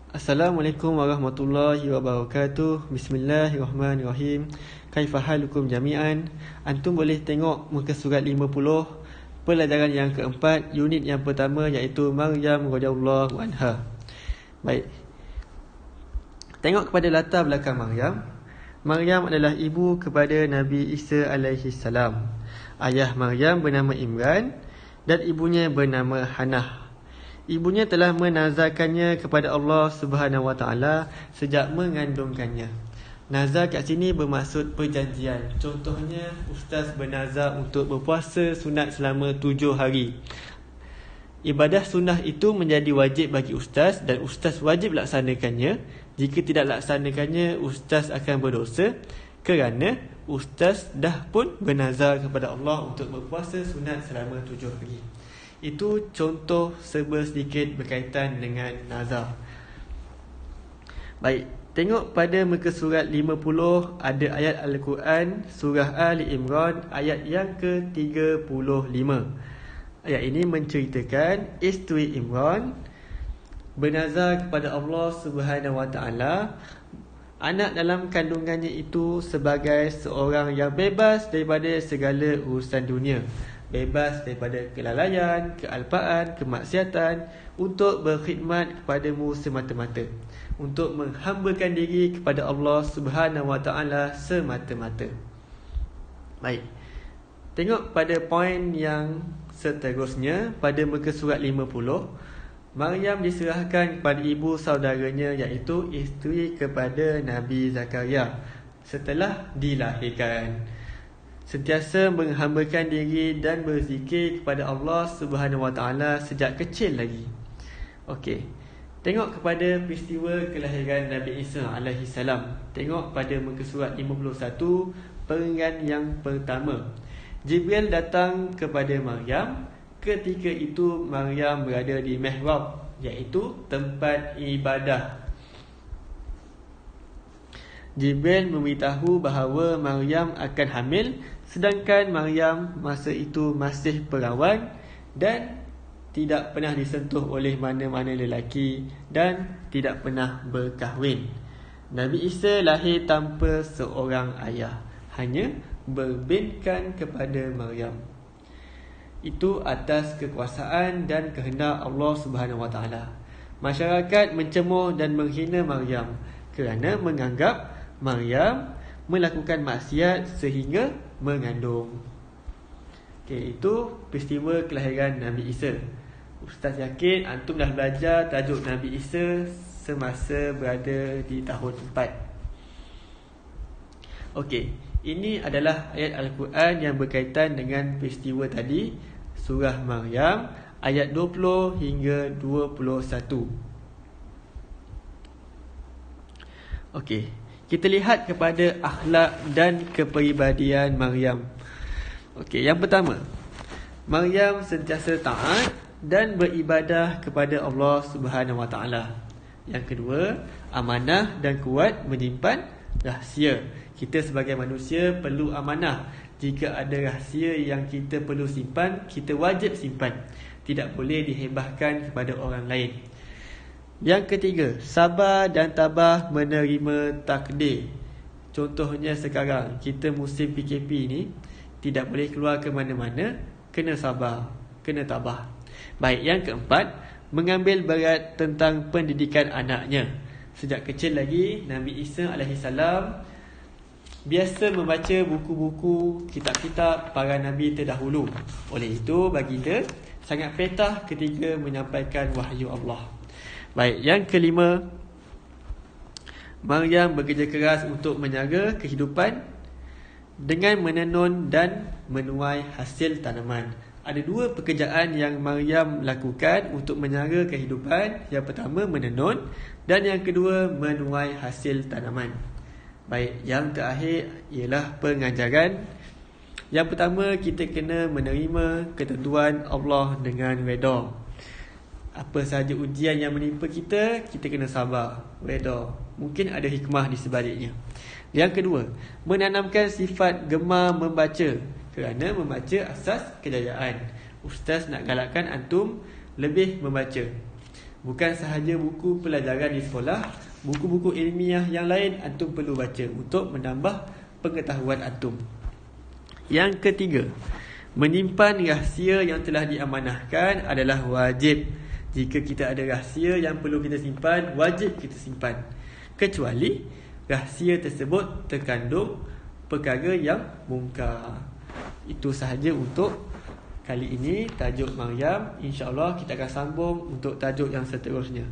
Assalamualaikum warahmatullahi wabarakatuh. Bismillahirrahmanirrahim. Kaifa halukum jami'an? Antum boleh tengok muka surat 50, pelajaran yang keempat, unit yang pertama, iaitu Maryam radhiyallahu anha. Baik. Tengok kepada latar belakang Maryam. Maryam adalah ibu kepada Nabi Isa alaihi salam. Ayah Maryam bernama Imran dan ibunya bernama Hannah. Ibunya telah menazarkannya kepada Allah Subhanahu Wa Taala sejak mengandungkannya. Nazar kat sini bermaksud perjanjian. Contohnya, ustaz bernazar untuk berpuasa sunat selama 7 hari. Ibadah sunnah itu menjadi wajib bagi ustaz dan ustaz wajib laksanakannya. Jika tidak laksanakannya, ustaz akan berdosa kerana ustaz dah pun bernazar kepada Allah untuk berpuasa sunat selama 7 hari. Itu contoh serba sedikit berkaitan dengan nazar. Baik, tengok pada muka surat 50, ada ayat Al-Quran surah Ali Imran ayat yang ke-35. Ayat ini menceritakan isteri Imran bernazar kepada Allah Subhanahu Wa Taala anak dalam kandungannya itu sebagai seorang yang bebas daripada segala urusan dunia, bebas daripada kelalaian, kealpaan, kemaksiatan, untuk berkhidmat kepadamu semata-mata, untuk menghambakan diri kepada Allah Subhanahu Wa Taala semata-mata. Baik. Tengok pada poin yang seterusnya pada muka surat 50. Maryam diserahkan kepada ibu saudaranya, iaitu isteri kepada Nabi Zakaria setelah dilahirkan. Sentiasa menghambakan diri dan berzikir kepada Allah Subhanahu Wa Taala sejak kecil lagi. Okey. Tengok kepada peristiwa kelahiran Nabi Isa alaihi salam. Tengok pada muka surat 51, peringgan yang pertama. Jibril datang kepada Maryam. Ketika itu Maryam berada di mihrab, iaitu tempat ibadah. Jibril memberitahu bahawa Maryam akan hamil, sedangkan Maryam masa itu masih perawan dan tidak pernah disentuh oleh mana-mana lelaki dan tidak pernah berkahwin. Nabi Isa lahir tanpa seorang ayah, hanya berbinkan kepada Maryam. Itu atas kekuasaan dan kehendak Allah Subhanahu Wa Taala. Masyarakat mencemooh dan menghina Maryam kerana menganggap Maryam melakukan maksiat sehingga mengandung. Okey, itu peristiwa kelahiran Nabi Isa. Ustaz yakin antum dah belajar tajuk Nabi Isa semasa berada di tahun 4. Okey, ini adalah ayat Al-Quran yang berkaitan dengan peristiwa tadi, surah Maryam ayat 20 hingga 21. Okey, kita lihat kepada akhlak dan kepribadian Maryam. Okey, yang pertama, Maryam sentiasa taat dan beribadah kepada Allah Subhanahu Wa Taala. Yang kedua, amanah dan kuat menyimpan rahsia. Kita sebagai manusia perlu amanah. Jika ada rahsia yang kita perlu simpan, kita wajib simpan. Tidak boleh dihebahkan kepada orang lain. Yang ketiga, sabar dan tabah menerima takdir. Contohnya sekarang, kita musim PKP ni, tidak boleh keluar ke mana-mana, kena sabar, kena tabah. Baik, yang keempat, mengambil berat tentang pendidikan anaknya. Sejak kecil lagi, Nabi Isa alaihissalam biasa membaca buku-buku, kitab-kitab para Nabi terdahulu. Oleh itu, baginda sangat petah ketika menyampaikan wahyu Allah. Baik, yang kelima, Maryam bekerja keras untuk menjaga kehidupan dengan menenun dan menuai hasil tanaman. Ada dua pekerjaan yang Maryam lakukan untuk menjaga kehidupan. Yang pertama, menenun, dan yang kedua, menuai hasil tanaman. Baik, yang terakhir ialah pengajaran. Yang pertama, kita kena menerima ketentuan Allah dengan redha. Apa sahaja ujian yang menimpa kita, kita kena sabar, redha. Mungkin ada hikmah di sebaliknya. Yang kedua, menanamkan sifat gemar membaca, kerana membaca asas kejayaan. Ustaz nak galakkan antum lebih membaca. Bukan sahaja buku pelajaran di sekolah, buku-buku ilmiah yang lain antum perlu baca untuk menambah pengetahuan antum. Yang ketiga, menyimpan rahsia yang telah diamanahkan adalah wajib. Jika kita ada rahsia yang perlu kita simpan, wajib kita simpan, kecuali rahsia tersebut terkandung perkara yang mungkar. Itu sahaja untuk kali ini tajuk Maryam. InsyaAllah kita akan sambung untuk tajuk yang seterusnya.